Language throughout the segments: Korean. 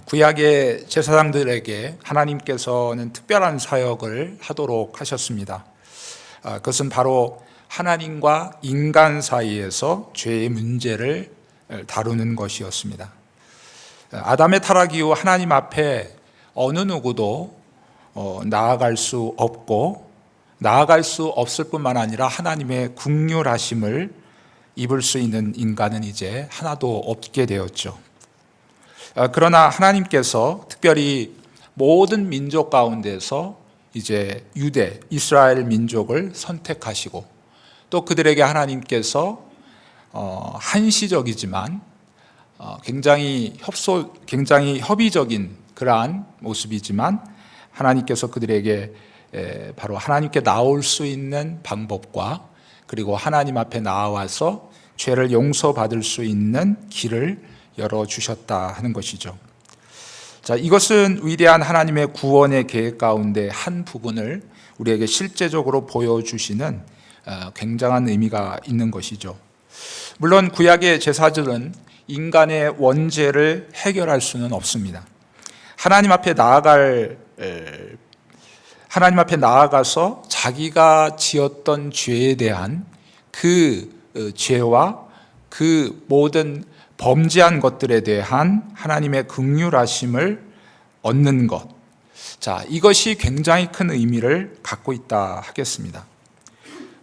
구약의 제사장들에게 하나님께서는 특별한 사역을 하도록 하셨습니다. 그것은 바로 하나님과 인간 사이에서 죄의 문제를 다루는 것이었습니다. 아담의 타락 이후 하나님 앞에 어느 누구도 나아갈 수 없고, 나아갈 수 없을 뿐만 아니라 하나님의 긍휼하심을 입을 수 있는 인간은 이제 하나도 없게 되었죠. 그러나 하나님께서 특별히 모든 민족 가운데서 이제 유대, 이스라엘 민족을 선택하시고, 또 그들에게 하나님께서 한시적이지만 굉장히 협의적인 그러한 모습이지만 하나님께서 그들에게 바로 하나님께 나올 수 있는 방법과, 그리고 하나님 앞에 나와서 죄를 용서받을 수 있는 길을 열어주셨다 하는 것이죠. 자, 이것은 위대한 하나님의 구원의 계획 가운데 한 부분을 우리에게 실제적으로 보여주시는 굉장한 의미가 있는 것이죠. 물론 구약의 제사들은 인간의 원죄를 해결할 수는 없습니다. 하나님 앞에 나아가서 자기가 지었던 죄에 대한 그 죄와 그 모든 범죄한 것들에 대한 하나님의 긍휼하심을 얻는 것, 자, 이것이 굉장히 큰 의미를 갖고 있다 하겠습니다.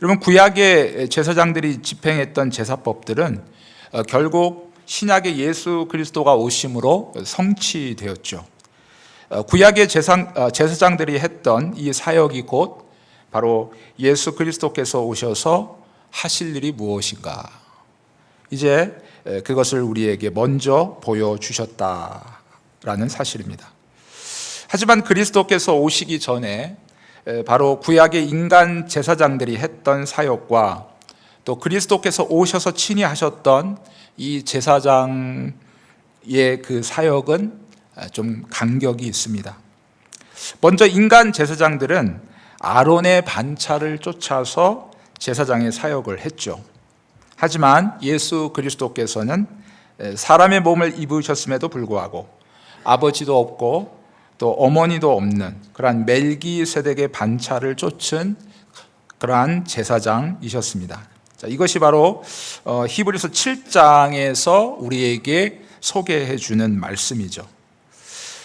여러분, 구약의 제사장들이 집행했던 제사법들은 결국 신약의 예수 그리스도가 오심으로 성취되었죠. 구약의 제사장들이 했던 이 사역이 곧 바로 예수 그리스도께서 오셔서 하실 일이 무엇인가, 이제 그것을 우리에게 먼저 보여주셨다라는 사실입니다. 하지만 그리스도께서 오시기 전에 바로 구약의 인간 제사장들이 했던 사역과 또 그리스도께서 오셔서 친히 하셨던 이 제사장의 그 사역은 좀 간격이 있습니다. 먼저 인간 제사장들은 아론의 반차를 쫓아서 제사장의 사역을 했죠. 하지만 예수 그리스도께서는 사람의 몸을 입으셨음에도 불구하고 아버지도 없고 또 어머니도 없는 그러한 멜기세덱의 반차를 쫓은 그러한 제사장이셨습니다. 자, 이것이 바로 히브리서 7장에서 우리에게 소개해 주는 말씀이죠.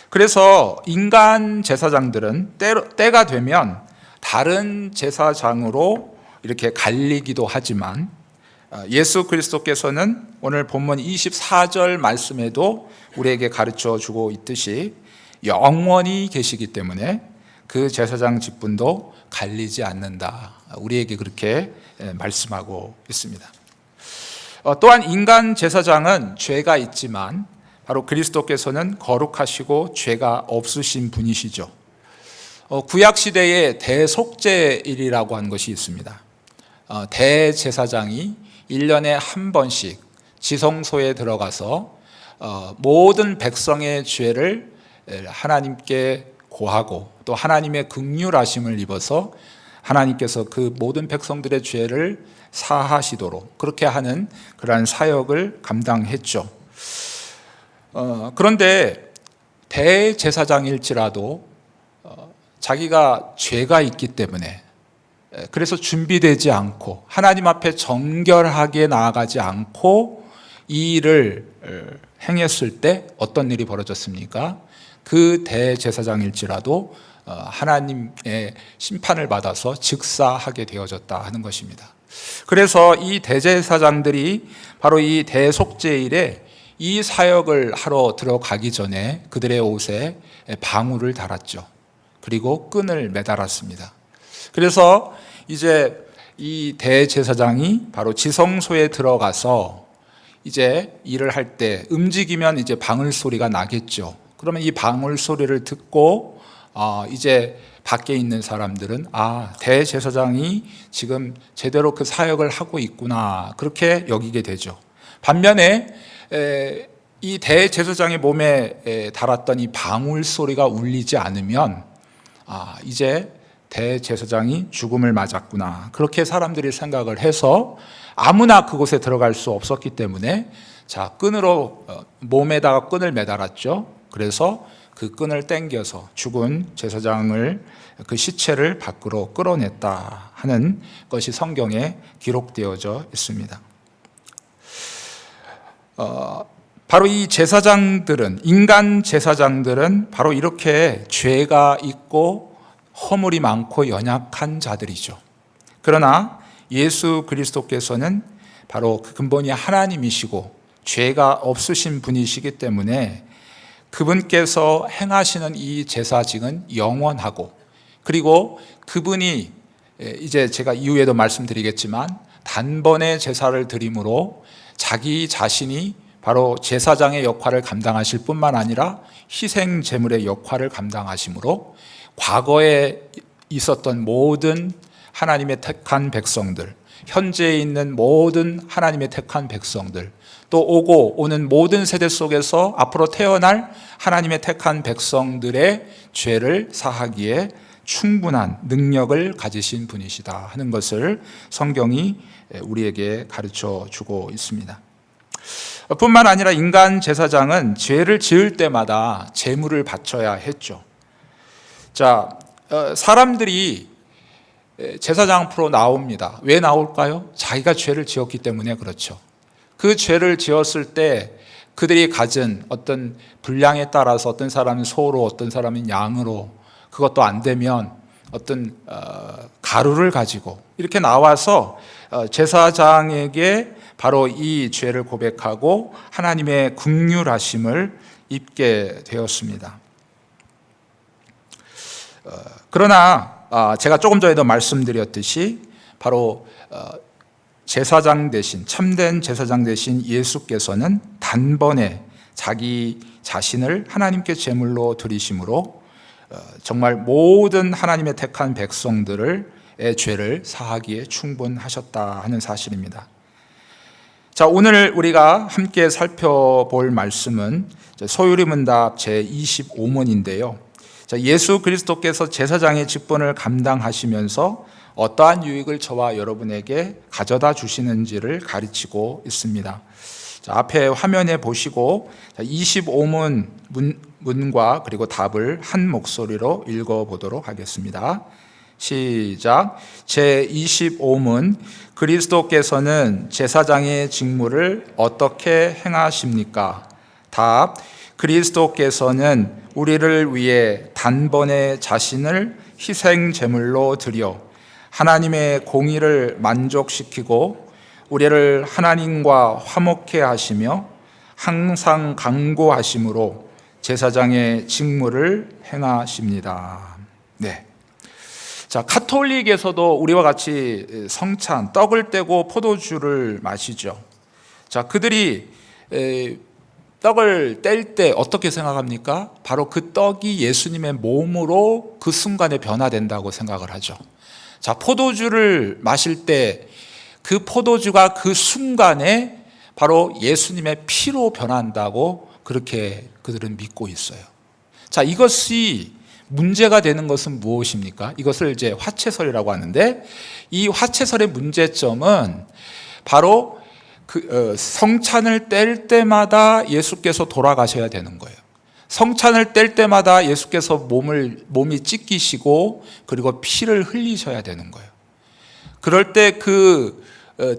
그래서 인간 제사장들은 때가 되면 다른 제사장으로 이렇게 갈리기도 하지만 예수 그리스도께서는 오늘 본문 24절 말씀에도 우리에게 가르쳐 주고 있듯이 영원히 계시기 때문에 그 제사장 직분도 갈리지 않는다, 우리에게 그렇게 말씀하고 있습니다. 또한 인간 제사장은 죄가 있지만 바로 그리스도께서는 거룩하시고 죄가 없으신 분이시죠. 구약시대에 대속죄일이라고 하는 것이 있습니다. 대제사장이 1년에 한 번씩 지성소에 들어가서 모든 백성의 죄를 하나님께 고하고 또 하나님의 긍휼하심을 입어서 하나님께서 그 모든 백성들의 죄를 사하시도록 그렇게 하는 그러한 사역을 감당했죠. 그런데 대제사장일지라도 자기가 죄가 있기 때문에 그래서 준비되지 않고 하나님 앞에 정결하게 나아가지 않고 이 일을 행했을 때 어떤 일이 벌어졌습니까? 그 대제사장일지라도 하나님의 심판을 받아서 즉사하게 되어졌다 하는 것입니다. 그래서 이 대제사장들이 바로 이 대속죄일에 이 사역을 하러 들어가기 전에 그들의 옷에 방울을 달았죠. 그리고 끈을 매달았습니다. 그래서 이제 이 대제사장이 바로 지성소에 들어가서 이제 일을 할 때 움직이면 이제 방울 소리가 나겠죠. 그러면 이 방울 소리를 듣고 이제 밖에 있는 사람들은 대제사장이 지금 제대로 그 사역을 하고 있구나, 그렇게 여기게 되죠. 반면에 이 대제사장의 몸에 달았던 이 방울 소리가 울리지 않으면 이제 대제사장이 죽음을 맞았구나, 그렇게 사람들이 생각을 해서 아무나 그곳에 들어갈 수 없었기 때문에 자, 끈으로 몸에다가 끈을 매달았죠. 그래서 그 끈을 땡겨서 죽은 제사장을 그 시체를 밖으로 끌어냈다 하는 것이 성경에 기록되어져 있습니다. 바로 이 제사장들은, 인간 제사장들은 바로 이렇게 죄가 있고 허물이 많고 연약한 자들이죠. 그러나 예수 그리스도께서는 바로 그 근본이 하나님이시고 죄가 없으신 분이시기 때문에 그분께서 행하시는 이 제사직은 영원하고, 그리고 그분이 이제 제가 이후에도 말씀드리겠지만 단번에 제사를 드림으로 자기 자신이 바로 제사장의 역할을 감당하실 뿐만 아니라 희생 제물의 역할을 감당하심으로 과거에 있었던 모든 하나님의 택한 백성들, 현재에 있는 모든 하나님의 택한 백성들, 또 오고 오는 모든 세대 속에서 앞으로 태어날 하나님의 택한 백성들의 죄를 사하기에 충분한 능력을 가지신 분이시다 하는 것을 성경이 우리에게 가르쳐 주고 있습니다. 뿐만 아니라 인간 제사장은 죄를 지을 때마다 제물을 바쳐야 했죠. 자, 사람들이 제사장 앞으로 나옵니다. 왜 나올까요? 자기가 죄를 지었기 때문에 그렇죠. 그 죄를 지었을 때 그들이 가진 어떤 분량에 따라서 어떤 사람은 소로, 어떤 사람은 양으로, 그것도 안 되면 어떤 가루를 가지고 이렇게 나와서 제사장에게 바로 이 죄를 고백하고 하나님의 긍휼하심을 입게 되었습니다. 그러나 제가 조금 전에도 말씀드렸듯이 바로 제사장 대신, 참된 제사장 대신 예수께서는 단번에 자기 자신을 하나님께 제물로 드리심으로 정말 모든 하나님의 택한 백성들의 죄를 사하기에 충분하셨다 하는 사실입니다. 자, 오늘 우리가 함께 살펴볼 말씀은 소유리문답 제25문인데요. 예수 그리스도께서 제사장의 직분을 감당하시면서 어떠한 유익을 저와 여러분에게 가져다 주시는지를 가르치고 있습니다. 자, 앞에 화면에 보시고 25문 문과 그리고 답을 한 목소리로 읽어보도록 하겠습니다. 시작. 제25문, 그리스도께서는 제사장의 직무를 어떻게 행하십니까? 답. 그리스도께서는 우리를 위해 단번에 자신을 희생 제물로 드려 하나님의 공의를 만족시키고 우리를 하나님과 화목케 하시며 항상 강구하심으로 제사장의 직무를 행하십니다. 네. 자, 가톨릭에서도 우리와 같이 성찬, 떡을 떼고 포도주를 마시죠. 자, 그들이 떡을 뗄 때 어떻게 생각합니까? 바로 그 떡이 예수님의 몸으로 그 순간에 변화된다고 생각을 하죠. 자, 포도주를 마실 때 그 포도주가 그 순간에 바로 예수님의 피로 변한다고 그렇게 그들은 믿고 있어요. 자, 이것이 문제가 되는 것은 무엇입니까? 이것을 이제 화채설이라고 하는데, 이 화채설의 문제점은 바로 성찬을 뗄 때마다 예수께서 돌아가셔야 되는 거예요. 성찬을 뗄 때마다 예수께서 몸이 찢기시고 그리고 피를 흘리셔야 되는 거예요. 그럴 때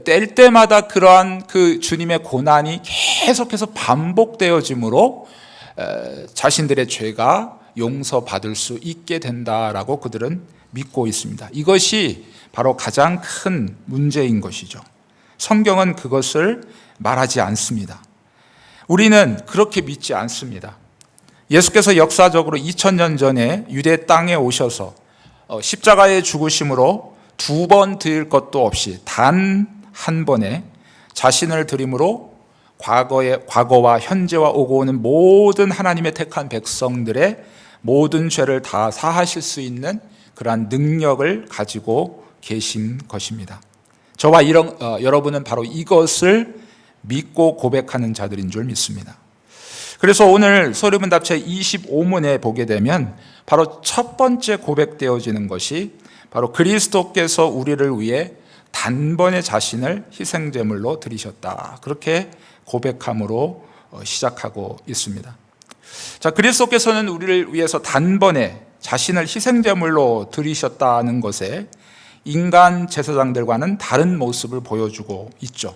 뗄 때마다 그러한 그 주님의 고난이 계속해서 반복되어짐으로 자신들의 죄가 용서받을 수 있게 된다라고 그들은 믿고 있습니다. 이것이 바로 가장 큰 문제인 것이죠. 성경은 그것을 말하지 않습니다. 우리는 그렇게 믿지 않습니다. 예수께서 역사적으로 2000년 전에 유대 땅에 오셔서 십자가의 죽으심으로 2번 드릴 것도 없이 단 한 번에 자신을 드림으로 과거와 현재와 오고 오는 모든 하나님의 택한 백성들의 모든 죄를 다 사하실 수 있는 그러한 능력을 가지고 계신 것입니다. 저와 여러분은 바로 이것을 믿고 고백하는 자들인 줄 믿습니다. 그래서 오늘 소리문답 제25문에 보게 되면 바로 첫 번째 고백되어지는 것이 바로 그리스도께서 우리를 위해 단번에 자신을 희생제물로 드리셨다. 그렇게 고백함으로 시작하고 있습니다. 자, 그리스도께서는 우리를 위해서 단번에 자신을 희생제물로 드리셨다는 것에 인간 제사장들과는 다른 모습을 보여주고 있죠.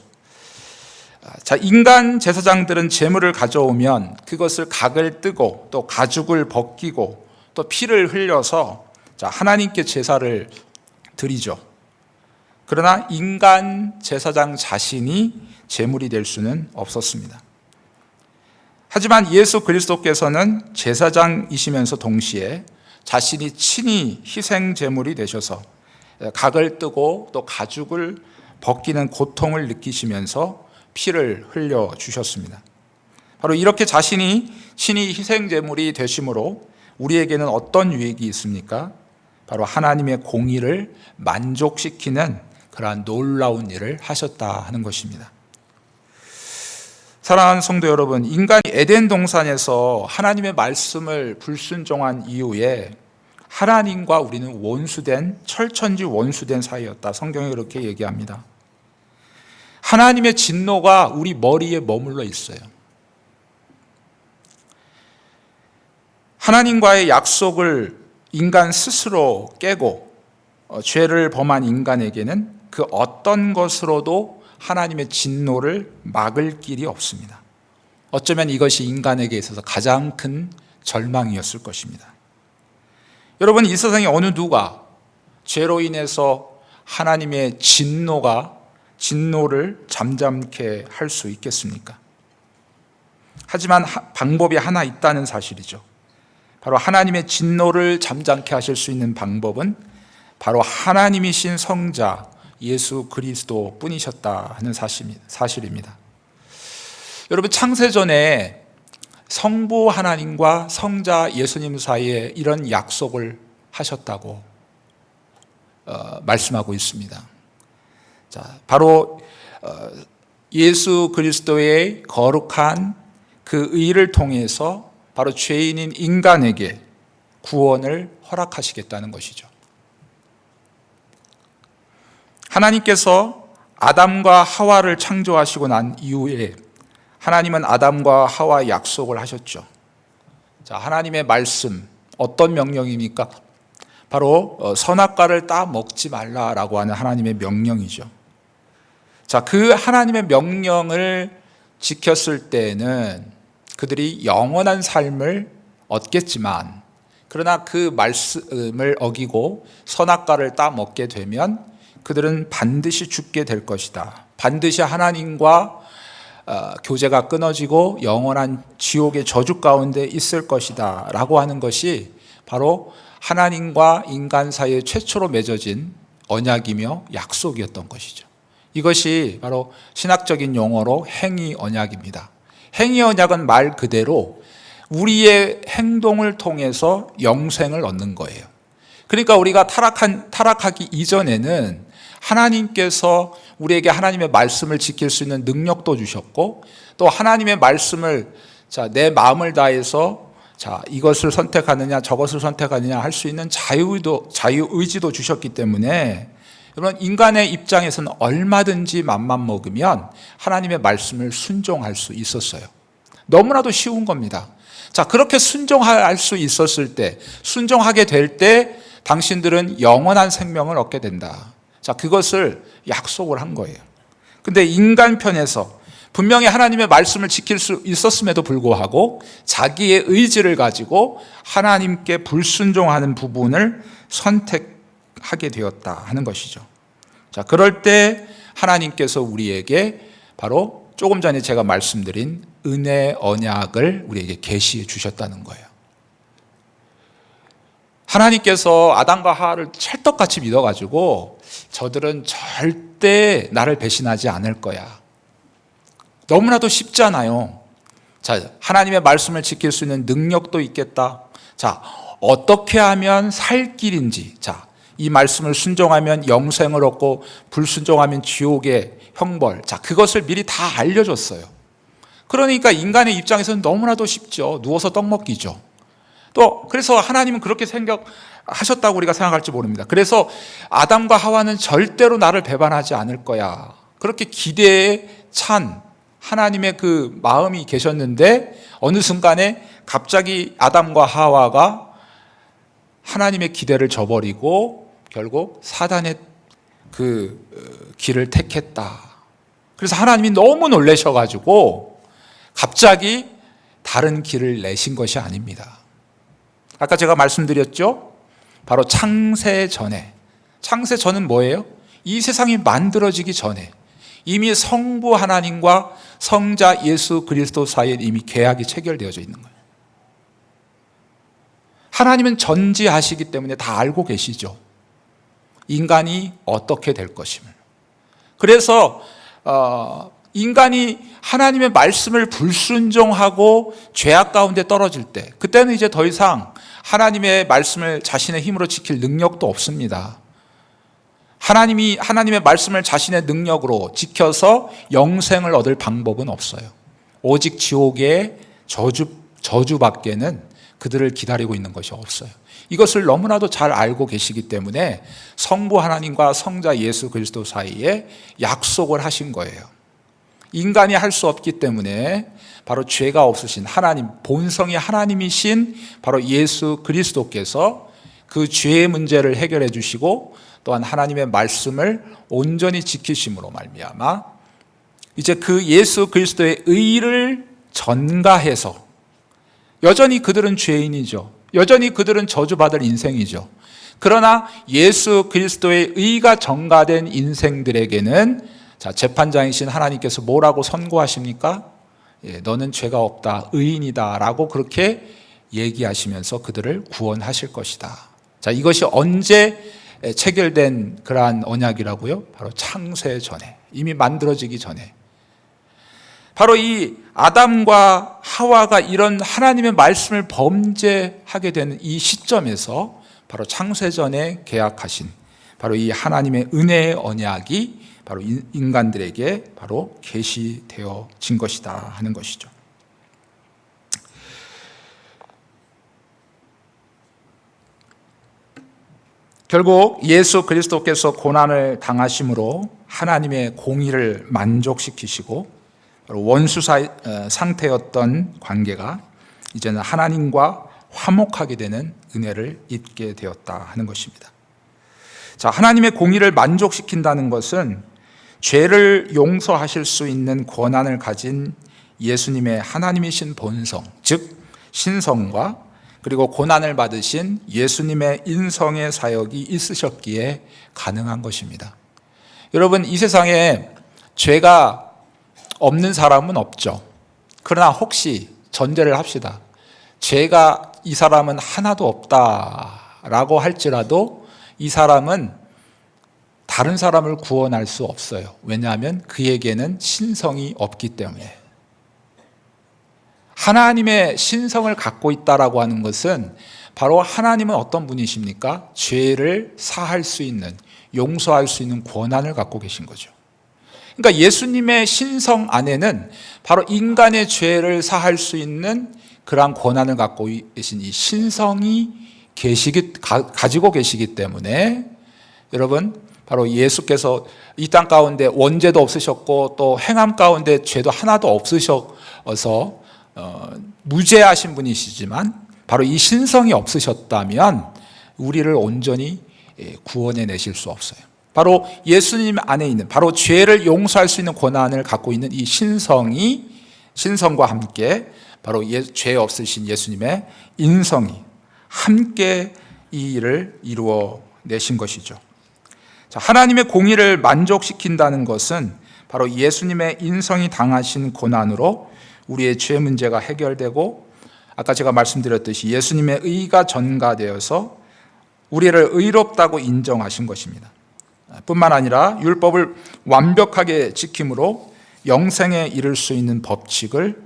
자, 인간 제사장들은 제물을 가져오면 그것을 각을 뜨고 또 가죽을 벗기고 또 피를 흘려서 하나님께 제사를 드리죠. 그러나 인간 제사장 자신이 제물이 될 수는 없었습니다. 하지만 예수 그리스도께서는 제사장이시면서 동시에 자신이 친히 희생 제물이 되셔서 각을 뜨고 또 가죽을 벗기는 고통을 느끼시면서 피를 흘려 주셨습니다. 바로 이렇게 자신이 친히 희생 제물이 되심으로 우리에게는 어떤 유익이 있습니까? 바로 하나님의 공의를 만족시키는 그러한 놀라운 일을 하셨다 하는 것입니다. 사랑하는 성도 여러분, 인간이 에덴 동산에서 하나님의 말씀을 불순종한 이후에 하나님과 우리는 원수된, 철천지 원수된 사이였다. 성경이 그렇게 얘기합니다. 하나님의 진노가 우리 머리에 머물러 있어요. 하나님과의 약속을 인간 스스로 깨고 죄를 범한 인간에게는 그 어떤 것으로도 하나님의 진노를 막을 길이 없습니다. 어쩌면 이것이 인간에게 있어서 가장 큰 절망이었을 것입니다. 여러분, 이 세상에 어느 누가 죄로 인해서 하나님의 진노를 잠잠케 할 수 있겠습니까? 하지만 방법이 하나 있다는 사실이죠. 바로 하나님의 진노를 잠잠케 하실 수 있는 방법은 바로 하나님이신 성자 예수 그리스도 뿐이셨다 하는 사실입니다. 여러분, 창세전에 성부 하나님과 성자 예수님 사이에 이런 약속을 하셨다고 말씀하고 있습니다. 자, 바로 예수 그리스도의 거룩한 그 의를 통해서 바로 죄인인 인간에게 구원을 허락하시겠다는 것이죠. 하나님께서 아담과 하와를 창조하시고 난 이후에 하나님은 아담과 하와의 약속을 하셨죠. 자, 하나님의 말씀, 어떤 명령입니까? 바로 선악과를 따 먹지 말라라고 하는 하나님의 명령이죠. 자, 그 하나님의 명령을 지켰을 때에는 그들이 영원한 삶을 얻겠지만, 그러나 그 말씀을 어기고 선악과를 따 먹게 되면 그들은 반드시 죽게 될 것이다. 반드시 하나님과 교제가 끊어지고 영원한 지옥의 저주 가운데 있을 것이다 라고 하는 것이 바로 하나님과 인간 사이에 최초로 맺어진 언약이며 약속이었던 것이죠. 이것이 바로 신학적인 용어로 행위 언약입니다. 행위 언약은 말 그대로 우리의 행동을 통해서 영생을 얻는 거예요. 그러니까 우리가 타락하기 이전에는 하나님께서 우리에게 하나님의 말씀을 지킬 수 있는 능력도 주셨고, 또 하나님의 말씀을 내 마음을 다해서 이것을 선택하느냐 저것을 선택하느냐 할 수 있는 자유의지도 주셨기 때문에, 여러분, 인간의 입장에서는 얼마든지 맘만 먹으면 하나님의 말씀을 순종할 수 있었어요. 너무나도 쉬운 겁니다. 자, 그렇게 순종할 수 있었을 때, 순종하게 될 때 당신들은 영원한 생명을 얻게 된다. 자, 그것을 약속을 한 거예요. 근데 인간 편에서 분명히 하나님의 말씀을 지킬 수 있었음에도 불구하고 자기의 의지를 가지고 하나님께 불순종하는 부분을 선택하게 되었다 하는 것이죠. 자, 그럴 때 하나님께서 우리에게 바로 조금 전에 제가 말씀드린 은혜 언약을 우리에게 계시해 주셨다는 거예요. 하나님께서 아담과 하와를 찰떡같이 믿어가지고 저들은 절대 나를 배신하지 않을 거야. 너무나도 쉽잖아요. 자, 하나님의 말씀을 지킬 수 있는 능력도 있겠다. 자, 어떻게 하면 살 길인지, 자, 이 말씀을 순종하면 영생을 얻고 불순종하면 지옥의 형벌, 자, 그것을 미리 다 알려줬어요. 그러니까 인간의 입장에서는 너무나도 쉽죠. 누워서 떡 먹기죠. 또 그래서 하나님은 그렇게 생각하셨다고 우리가 생각할지 모릅니다. 그래서 아담과 하와는 절대로 나를 배반하지 않을 거야, 그렇게 기대에 찬 하나님의 그 마음이 계셨는데 어느 순간에 갑자기 아담과 하와가 하나님의 기대를 저버리고 결국 사단의 그 길을 택했다. 그래서 하나님이 너무 놀라셔가지고 갑자기 다른 길을 내신 것이 아닙니다. 아까 제가 말씀드렸죠? 바로 창세 전에. 창세 전은 뭐예요? 이 세상이 만들어지기 전에 이미 성부 하나님과 성자 예수 그리스도 사이에 이미 계약이 체결되어져 있는 거예요. 하나님은 전지하시기 때문에 다 알고 계시죠. 인간이 어떻게 될 것임을. 그래서 인간이 하나님의 말씀을 불순종하고 죄악 가운데 떨어질 때, 그때는 이제 더 이상 하나님의 말씀을 자신의 힘으로 지킬 능력도 없습니다. 하나님의 말씀을 자신의 능력으로 지켜서 영생을 얻을 방법은 없어요. 오직 지옥의 저주밖에는 그들을 기다리고 있는 것이 없어요. 이것을 너무나도 잘 알고 계시기 때문에 성부 하나님과 성자 예수 그리스도 사이에 약속을 하신 거예요. 인간이 할 수 없기 때문에 바로 죄가 없으신 하나님, 본성이 하나님이신 바로 예수 그리스도께서 그 죄의 문제를 해결해 주시고 또한 하나님의 말씀을 온전히 지키심으로 말미암아 이제 그 예수 그리스도의 의를 전가해서, 여전히 그들은 죄인이죠. 여전히 그들은 저주받을 인생이죠. 그러나 예수 그리스도의 의가 전가된 인생들에게는 재판장이신 하나님께서 뭐라고 선고하십니까? 너는 죄가 없다, 의인이다 라고 그렇게 얘기하시면서 그들을 구원하실 것이다. 이것이 언제 체결된 그러한 언약이라고요? 바로 창세 전에, 이미 만들어지기 전에. 바로 이 아담과 하와가 이런 하나님의 말씀을 범죄하게 되는 이 시점에서 바로 창세전에 계약하신 바로 이 하나님의 은혜의 언약이 바로 인간들에게 바로 계시되어진 것이다 하는 것이죠. 결국 예수 그리스도께서 고난을 당하심으로 하나님의 공의를 만족시키시고 원수 상태였던 관계가 이제는 하나님과 화목하게 되는 은혜를 입게 되었다 하는 것입니다. 하나님의 공의를 만족시킨다는 것은 죄를 용서하실 수 있는 권한을 가진 예수님의 하나님이신 본성, 즉 신성과 그리고 고난을 받으신 예수님의 인성의 사역이 있으셨기에 가능한 것입니다. 여러분, 이 세상에 죄가 없는 사람은 없죠. 그러나 혹시 전제를 합시다. 죄가 이 사람은 하나도 없다라고 할지라도 이 사람은 다른 사람을 구원할 수 없어요. 왜냐하면 그에게는 신성이 없기 때문에. 하나님의 신성을 갖고 있다라고 하는 것은 바로 하나님은 어떤 분이십니까? 죄를 사할 수 있는, 용서할 수 있는 권한을 갖고 계신 거죠. 그러니까 예수님의 신성 안에는 바로 인간의 죄를 사할 수 있는 그러한 권한을 갖고 계신 이 신성이 가지고 계시기 때문에 여러분, 바로 예수께서 이 땅 가운데 원죄도 없으셨고 또 행함 가운데 죄도 하나도 없으셔서 무죄하신 분이시지만 바로 이 신성이 없으셨다면 우리를 온전히 구원해 내실 수 없어요. 바로 예수님 안에 있는, 바로 죄를 용서할 수 있는 권한을 갖고 있는 이 신성과 함께 바로 죄 없으신 예수님의 인성이 함께 이 일을 이루어 내신 것이죠. 하나님의 공의를 만족시킨다는 것은 바로 예수님의 인성이 당하신 고난으로 우리의 죄 문제가 해결되고, 아까 제가 말씀드렸듯이 예수님의 의가 전가되어서 우리를 의롭다고 인정하신 것입니다. 뿐만 아니라 율법을 완벽하게 지킴으로 영생에 이를 수 있는 법칙을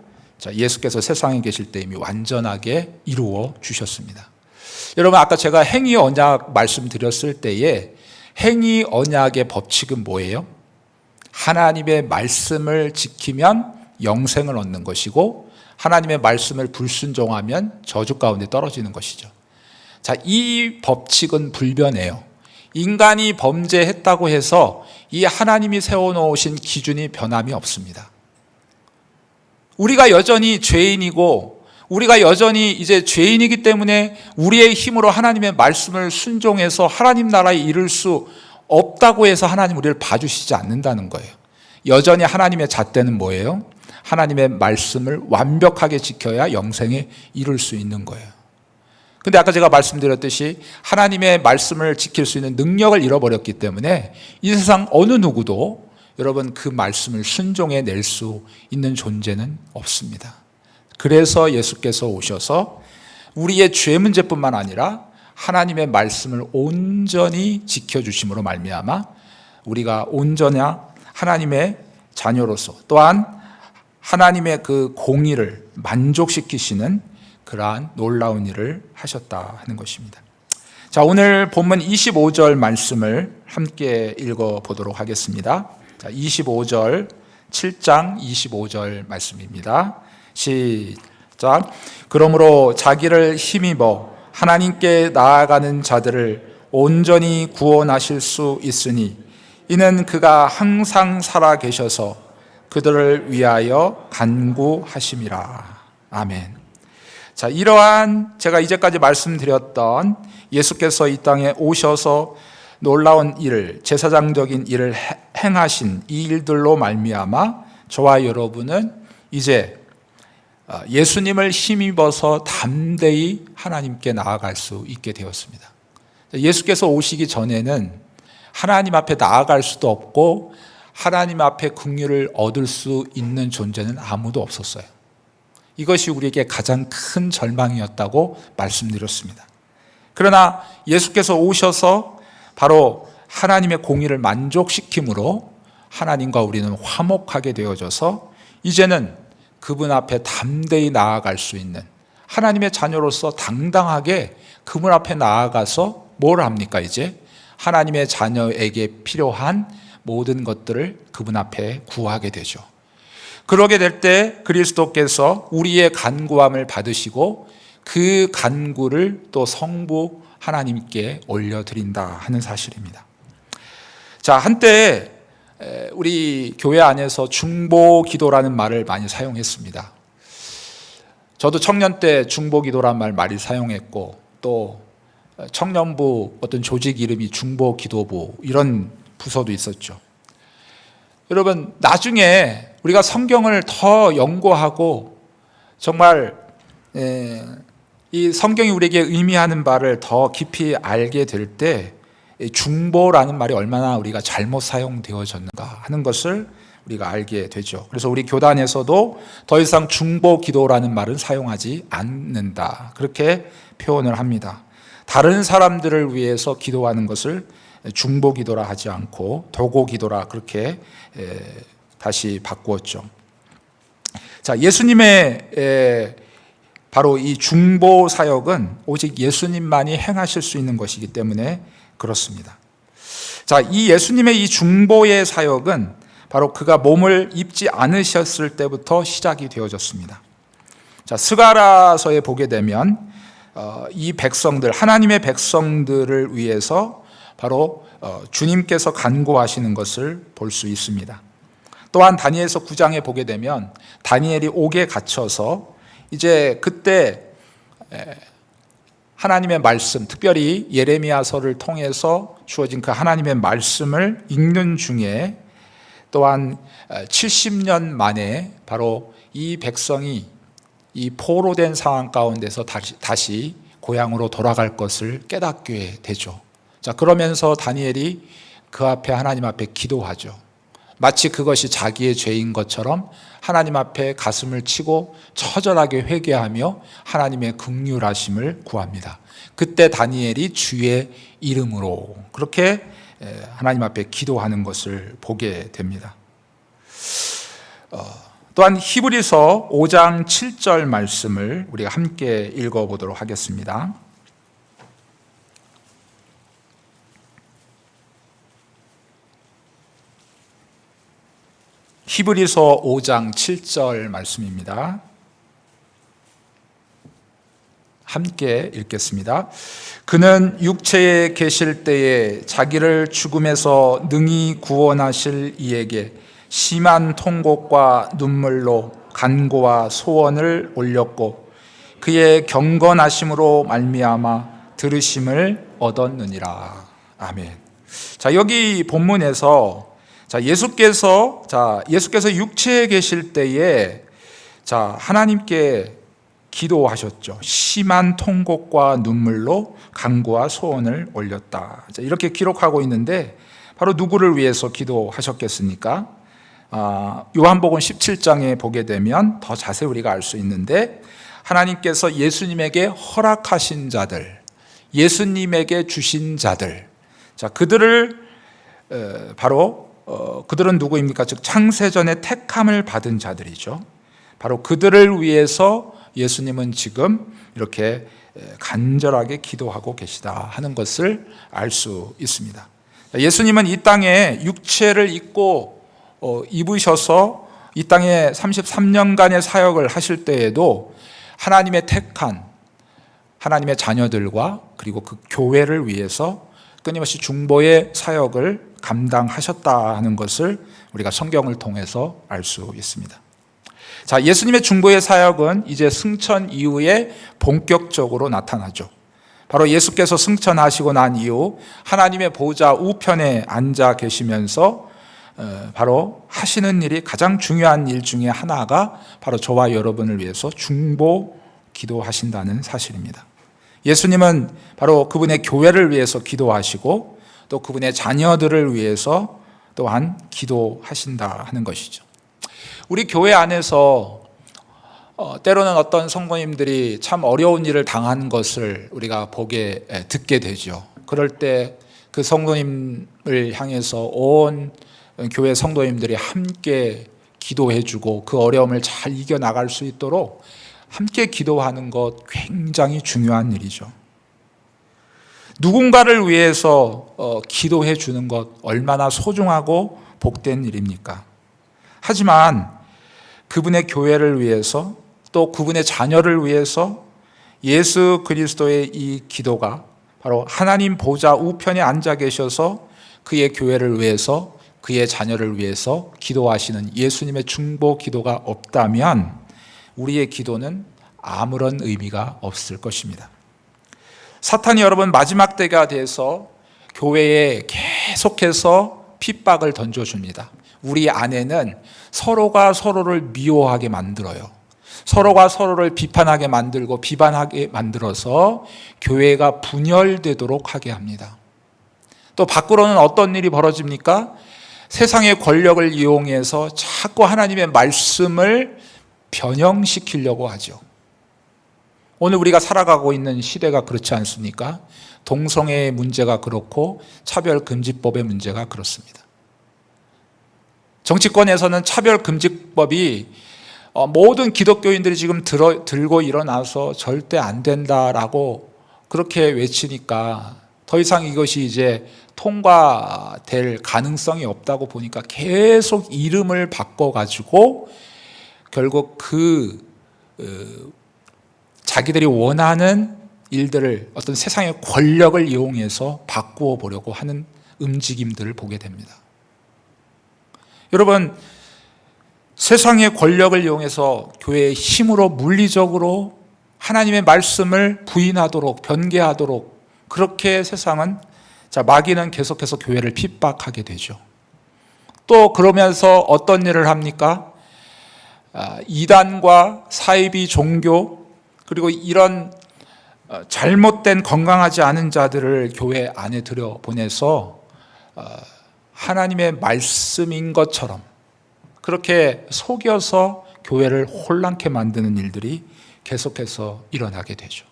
예수께서 세상에 계실 때 이미 완전하게 이루어 주셨습니다. 여러분, 아까 제가 행위 언약 말씀드렸을 때에 행위 언약의 법칙은 뭐예요? 하나님의 말씀을 지키면 영생을 얻는 것이고 하나님의 말씀을 불순종하면 저주 가운데 떨어지는 것이죠. 이 법칙은 불변해요. 인간이 범죄했다고 해서 이 하나님이 세워놓으신 기준이 변함이 없습니다. 우리가 여전히 죄인이고 우리가 여전히 이제 죄인이기 때문에 우리의 힘으로 하나님의 말씀을 순종해서 하나님 나라에 이를 수 없다고 해서 하나님 우리를 봐주시지 않는다는 거예요. 여전히 하나님의 잣대는 뭐예요? 하나님의 말씀을 완벽하게 지켜야 영생에 이룰 수 있는 거예요. 근데 아까 제가 말씀드렸듯이 하나님의 말씀을 지킬 수 있는 능력을 잃어버렸기 때문에 이 세상 어느 누구도 여러분 그 말씀을 순종해 낼 수 있는 존재는 없습니다. 그래서 예수께서 오셔서 우리의 죄 문제뿐만 아니라 하나님의 말씀을 온전히 지켜주심으로 말미암아 우리가 온전히 하나님의 자녀로서 또한 하나님의 그 공의를 만족시키시는 그러한 놀라운 일을 하셨다 하는 것입니다. 자, 오늘 본문 25절 말씀을 함께 읽어보도록 하겠습니다. 자, 25절, 7장 25절 말씀입니다. 시작. 그러므로 자기를 힘입어 하나님께 나아가는 자들을 온전히 구원하실 수 있으니 이는 그가 항상 살아 계셔서 그들을 위하여 간구하심이라. 아멘. 자, 이러한 제가 이제까지 말씀드렸던 예수께서 이 땅에 오셔서 놀라운 일을, 제사장적인 일을 행하신 이 일들로 말미암아 저와 여러분은 이제 예수님을 힘입어서 담대히 하나님께 나아갈 수 있게 되었습니다. 예수께서 오시기 전에는 하나님 앞에 나아갈 수도 없고 하나님 앞에 긍휼을 얻을 수 있는 존재는 아무도 없었어요. 이것이 우리에게 가장 큰 절망이었다고 말씀드렸습니다. 그러나 예수께서 오셔서 바로 하나님의 공의를 만족시킴으로 하나님과 우리는 화목하게 되어져서 이제는 그분 앞에 담대히 나아갈 수 있는 하나님의 자녀로서 당당하게 그분 앞에 나아가서 뭘 합니까? 이제 하나님의 자녀에게 필요한 모든 것들을 그분 앞에 구하게 되죠. 그러게 될 때 그리스도께서 우리의 간구함을 받으시고 그 간구를 또 성부 하나님께 올려드린다 하는 사실입니다. 자, 한때 우리 교회 안에서 중보 기도라는 말을 많이 사용했습니다. 저도 청년 때 중보 기도라는 말 많이 사용했고 또 청년부 어떤 조직 이름이 중보 기도부 이런 부서도 있었죠. 여러분, 나중에 우리가 성경을 더 연구하고 정말 이 성경이 우리에게 의미하는 바를 더 깊이 알게 될 때 중보라는 말이 얼마나 우리가 잘못 사용되어졌는가 하는 것을 우리가 알게 되죠. 그래서 우리 교단에서도 더 이상 중보 기도라는 말은 사용하지 않는다, 그렇게 표현을 합니다. 다른 사람들을 위해서 기도하는 것을 중보 기도라 하지 않고 도고 기도라 그렇게 다시 바꾸었죠. 자, 예수님의 바로 이 중보 사역은 오직 예수님만이 행하실 수 있는 것이기 때문에 그렇습니다. 자, 이 예수님의 이 중보의 사역은 바로 그가 몸을 입지 않으셨을 때부터 시작이 되어졌습니다. 자, 스가랴서에 보게 되면 이 백성들, 하나님의 백성들을 위해서 바로 주님께서 간구하시는 것을 볼 수 있습니다. 또한 다니엘서 9장에 보게 되면 다니엘이 옥에 갇혀서 이제 그때 하나님의 말씀, 특별히 예레미야서를 통해서 주어진 그 하나님의 말씀을 읽는 중에 또한 70년 만에 바로 이 백성이 이 포로된 상황 가운데서 다시 고향으로 돌아갈 것을 깨닫게 되죠. 자, 그러면서 다니엘이 그 앞에 하나님 앞에 기도하죠. 마치 그것이 자기의 죄인 것처럼 하나님 앞에 가슴을 치고 처절하게 회개하며 하나님의 긍휼하심을 구합니다. 그때 다니엘이 주의 이름으로 그렇게 하나님 앞에 기도하는 것을 보게 됩니다. 또한 히브리서 5장 7절 말씀을 우리가 함께 읽어보도록 하겠습니다. 히브리서 5장 7절 말씀입니다. 함께 읽겠습니다. 그는 육체에 계실 때에 자기를 죽음에서 능히 구원하실 이에게 심한 통곡과 눈물로 간구와 소원을 올렸고 그의 경건하심으로 말미암아 들으심을 얻었느니라. 아멘. 자, 여기 본문에서 예수께서 육체에 계실 때에 하나님께 기도하셨죠. 심한 통곡과 눈물로 간구와 소원을 올렸다. 이렇게 기록하고 있는데 바로 누구를 위해서 기도하셨겠습니까? 요한복음 17장에 보게 되면 더 자세히 우리가 알 수 있는데 하나님께서 예수님에게 허락하신 자들, 예수님에게 주신 자들, 그들을 바로 그들은 누구입니까? 즉 창세전에 택함을 받은 자들이죠. 바로 그들을 위해서 예수님은 지금 이렇게 간절하게 기도하고 계시다 하는 것을 알 수 있습니다. 예수님은 이 땅에 육체를 입으셔서 이 땅에 33년간의 사역을 하실 때에도 하나님의 택한 하나님의 자녀들과 그리고 그 교회를 위해서 끊임없이 중보의 사역을 감당하셨다 하는 것을 우리가 성경을 통해서 알 수 있습니다. 예수님의 중보의 사역은 이제 승천 이후에 본격적으로 나타나죠. 바로 예수께서 승천하시고 난 이후 하나님의 보좌 우편에 앉아 계시면서 바로 하시는 일이 가장 중요한 일 중에 하나가 바로 저와 여러분을 위해서 중보 기도하신다는 사실입니다. 예수님은 바로 그분의 교회를 위해서 기도하시고 또 그분의 자녀들을 위해서 또한 기도하신다 하는 것이죠. 우리 교회 안에서 때로는 어떤 성도님들이 참 어려운 일을 당한 것을 우리가 듣게 되죠. 그럴 때 그 성도님을 향해서 온 교회 성도님들이 함께 기도해주고 그 어려움을 잘 이겨나갈 수 있도록 함께 기도하는 것 굉장히 중요한 일이죠. 누군가를 위해서 기도해 주는 것 얼마나 소중하고 복된 일입니까? 하지만 그분의 교회를 위해서 또 그분의 자녀를 위해서 예수 그리스도의 이 기도가 바로 하나님 보좌 우편에 앉아 계셔서 그의 교회를 위해서 그의 자녀를 위해서 기도하시는 예수님의 중보 기도가 없다면 우리의 기도는 아무런 의미가 없을 것입니다. 사탄이 여러분 마지막 때가 돼서 교회에 계속해서 핍박을 던져줍니다. 우리 안에는 서로가 서로를 미워하게 만들어요. 서로가 서로를 비판하게 만들고 비판하게 만들어서 교회가 분열되도록 하게 합니다. 또 밖으로는 어떤 일이 벌어집니까? 세상의 권력을 이용해서 자꾸 하나님의 말씀을 변형시키려고 하죠. 오늘 우리가 살아가고 있는 시대가 그렇지 않습니까? 동성애의 문제가 그렇고 차별금지법의 문제가 그렇습니다. 정치권에서는 차별금지법이 모든 기독교인들이 지금 들고 일어나서 절대 안 된다라고 그렇게 외치니까 더 이상 이것이 이제 통과될 가능성이 없다고 보니까 계속 이름을 바꿔가지고 결국 자기들이 원하는 일들을 어떤 세상의 권력을 이용해서 바꾸어 보려고 하는 움직임들을 보게 됩니다. 여러분, 세상의 권력을 이용해서 교회의 힘으로 물리적으로 하나님의 말씀을 부인하도록 변개하도록 그렇게 세상은 마귀는 계속해서 교회를 핍박하게 되죠. 또 그러면서 어떤 일을 합니까? 이단과 사이비 종교 그리고 이런 잘못된 건강하지 않은 자들을 교회 안에 들여보내서 하나님의 말씀인 것처럼 그렇게 속여서 교회를 혼란케 만드는 일들이 계속해서 일어나게 되죠.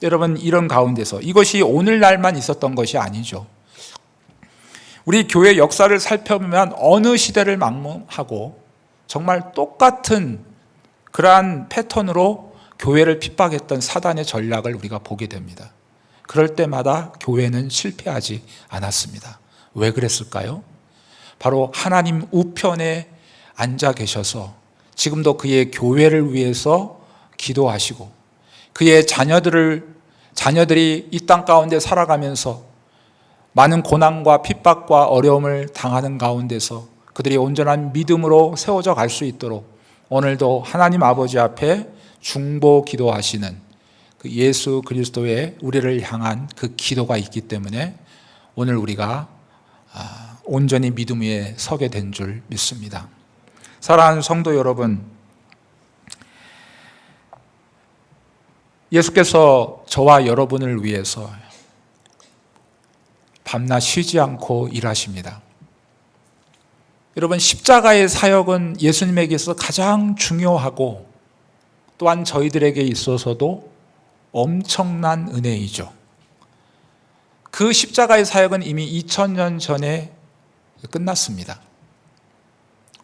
여러분, 이런 가운데서 이것이 오늘날만 있었던 것이 아니죠. 우리 교회 역사를 살펴보면 어느 시대를 막론하고 정말 똑같은 그러한 패턴으로 교회를 핍박했던 사단의 전략을 우리가 보게 됩니다. 그럴 때마다 교회는 실패하지 않았습니다. 왜 그랬을까요? 바로 하나님 우편에 앉아 계셔서 지금도 그의 교회를 위해서 기도하시고 그의 자녀들이 이 땅 가운데 살아가면서 많은 고난과 핍박과 어려움을 당하는 가운데서 그들이 온전한 믿음으로 세워져 갈 수 있도록 오늘도 하나님 아버지 앞에 중보 기도하시는 그 예수 그리스도의 우리를 향한 그 기도가 있기 때문에 오늘 우리가 온전히 믿음 위에 서게 된 줄 믿습니다. 사랑하는 성도 여러분, 예수께서 저와 여러분을 위해서 밤낮 쉬지 않고 일하십니다. 여러분, 십자가의 사역은 예수님에게서 가장 중요하고 또한 저희들에게 있어서도 엄청난 은혜이죠. 그 십자가의 사역은 이미 2000년 전에 끝났습니다.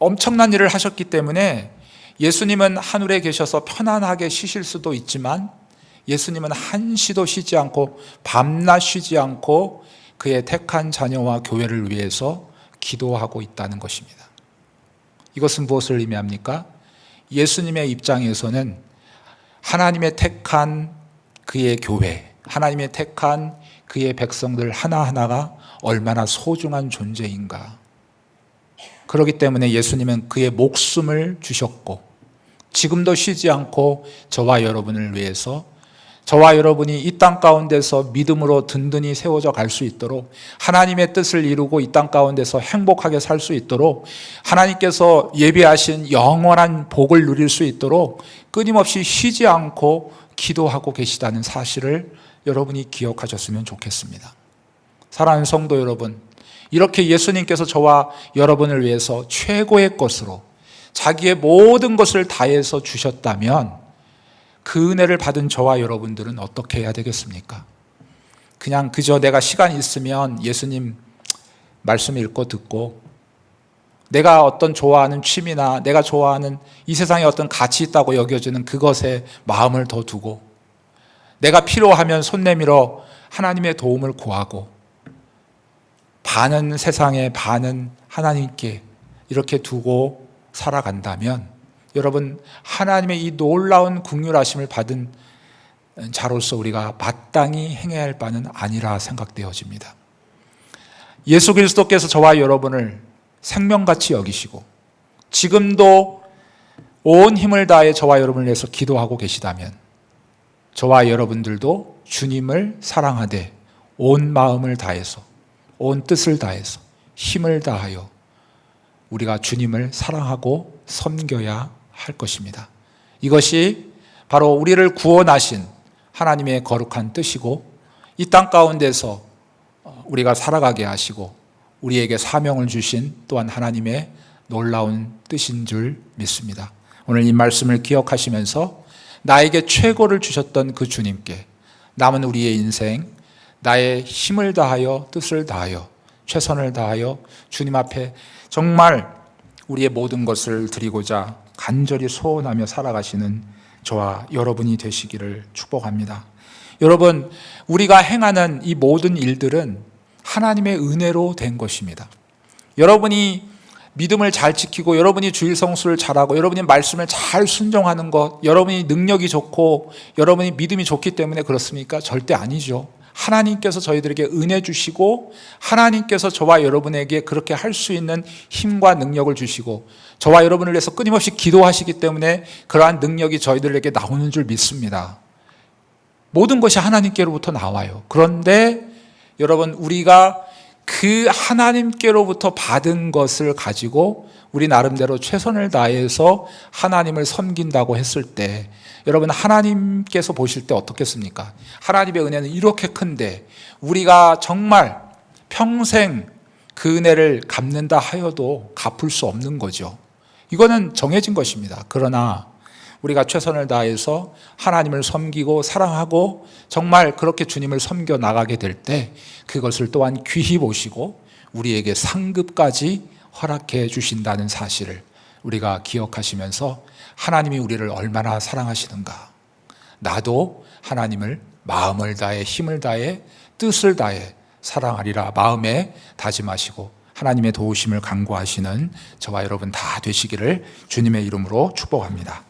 엄청난 일을 하셨기 때문에 예수님은 하늘에 계셔서 편안하게 쉬실 수도 있지만 예수님은 한시도 쉬지 않고 밤낮 쉬지 않고 그의 택한 자녀와 교회를 위해서 기도하고 있다는 것입니다. 이것은 무엇을 의미합니까? 예수님의 입장에서는 하나님의 택한 그의 교회, 하나님의 택한 그의 백성들 하나하나가 얼마나 소중한 존재인가. 그렇기 때문에 예수님은 그의 목숨을 주셨고 지금도 쉬지 않고 저와 여러분을 위해서, 저와 여러분이 이 땅 가운데서 믿음으로 든든히 세워져 갈 수 있도록, 하나님의 뜻을 이루고 이 땅 가운데서 행복하게 살 수 있도록, 하나님께서 예비하신 영원한 복을 누릴 수 있도록 끊임없이 쉬지 않고 기도하고 계시다는 사실을 여러분이 기억하셨으면 좋겠습니다. 사랑하는 성도 여러분, 이렇게 예수님께서 저와 여러분을 위해서 최고의 것으로 자기의 모든 것을 다해서 주셨다면 그 은혜를 받은 저와 여러분들은 어떻게 해야 되겠습니까? 그냥 그저 내가 시간 있으면 예수님 말씀 읽고 듣고, 내가 어떤 좋아하는 취미나 내가 좋아하는 이 세상에 어떤 가치 있다고 여겨지는 그것에 마음을 더 두고, 내가 필요하면 손 내밀어 하나님의 도움을 구하고, 반은 세상에 반은 하나님께 이렇게 두고 살아간다면 여러분, 하나님의 이 놀라운 긍휼하심을 받은 자로서 우리가 마땅히 행해야 할 바는 아니라 생각되어집니다. 예수 그리스도께서 저와 여러분을 생명같이 여기시고 지금도 온 힘을 다해 저와 여러분을 위해서 기도하고 계시다면 저와 여러분들도 주님을 사랑하되 온 마음을 다해서, 온 뜻을 다해서, 힘을 다하여 우리가 주님을 사랑하고 섬겨야 할 것입니다. 이것이 바로 우리를 구원하신 하나님의 거룩한 뜻이고 이 땅 가운데서 우리가 살아가게 하시고 우리에게 사명을 주신 또한 하나님의 놀라운 뜻인 줄 믿습니다. 오늘 이 말씀을 기억하시면서 나에게 최고를 주셨던 그 주님께 남은 우리의 인생 나의 힘을 다하여 뜻을 다하여 최선을 다하여 주님 앞에 정말 우리의 모든 것을 드리고자 간절히 소원하며 살아가시는 저와 여러분이 되시기를 축복합니다. 여러분, 우리가 행하는 이 모든 일들은 하나님의 은혜로 된 것입니다. 여러분이 믿음을 잘 지키고 여러분이 주일 성수를 잘하고 여러분이 말씀을 잘 순종하는 것, 여러분이 능력이 좋고 여러분이 믿음이 좋기 때문에 그렇습니까? 절대 아니죠. 하나님께서 저희들에게 은혜 주시고 하나님께서 저와 여러분에게 그렇게 할 수 있는 힘과 능력을 주시고 저와 여러분을 위해서 끊임없이 기도하시기 때문에 그러한 능력이 저희들에게 나오는 줄 믿습니다. 모든 것이 하나님께로부터 나와요. 그런데 여러분, 우리가 그 하나님께로부터 받은 것을 가지고 우리 나름대로 최선을 다해서 하나님을 섬긴다고 했을 때 여러분, 하나님께서 보실 때 어떻겠습니까? 하나님의 은혜는 이렇게 큰데 우리가 정말 평생 그 은혜를 갚는다 하여도 갚을 수 없는 거죠. 이거는 정해진 것입니다. 그러나 우리가 최선을 다해서 하나님을 섬기고 사랑하고 정말 그렇게 주님을 섬겨 나가게 될 때 그것을 또한 귀히 보시고 우리에게 상급까지 허락해 주신다는 사실을 우리가 기억하시면서 하나님이 우리를 얼마나 사랑하시는가, 나도 하나님을 마음을 다해 힘을 다해 뜻을 다해 사랑하리라 마음에 다짐하시고 하나님의 도우심을 간구하시는 저와 여러분 다 되시기를 주님의 이름으로 축복합니다.